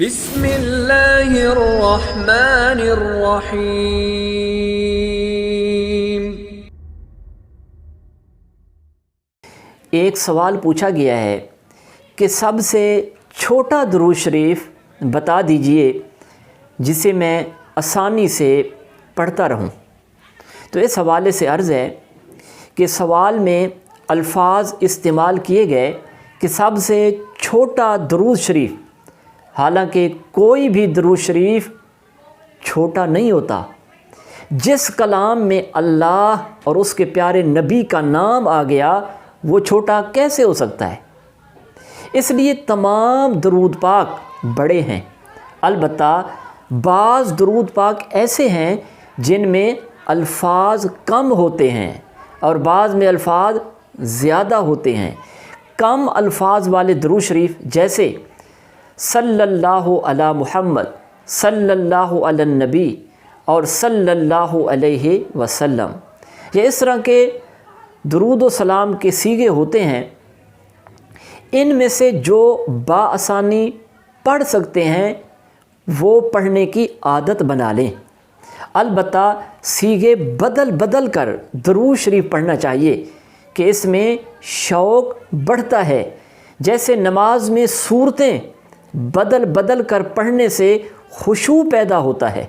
بسم اللہ الرحمن الرحیم۔ ایک سوال پوچھا گیا ہے کہ سب سے چھوٹا درود شریف بتا دیجئے جسے میں آسانی سے پڑھتا رہوں۔ تو اس حوالے سے عرض ہے کہ سوال میں الفاظ استعمال کیے گئے کہ سب سے چھوٹا درود شریف، حالانکہ کوئی بھی درود شریف چھوٹا نہیں ہوتا۔ جس کلام میں اللہ اور اس کے پیارے نبی کا نام آ گیا وہ چھوٹا کیسے ہو سکتا ہے؟ اس لیے تمام درود پاک بڑے ہیں، البتہ بعض درود پاک ایسے ہیں جن میں الفاظ کم ہوتے ہیں اور بعض میں الفاظ زیادہ ہوتے ہیں۔ کم الفاظ والے درود شریف جیسے صلی اللہ علی محمد، صلی اللہ علی النبی اور صلی اللہ علیہ وسلم، یہ اس طرح کے درود و سلام کے صیغے ہوتے ہیں۔ ان میں سے جو بآسانی پڑھ سکتے ہیں وہ پڑھنے کی عادت بنا لیں، البتہ صیغے بدل بدل کر درود شریف پڑھنا چاہیے کہ اس میں شوق بڑھتا ہے۔ جیسے نماز میں صورتیں بدل بدل کر پڑھنے سے خشوع پیدا ہوتا ہے۔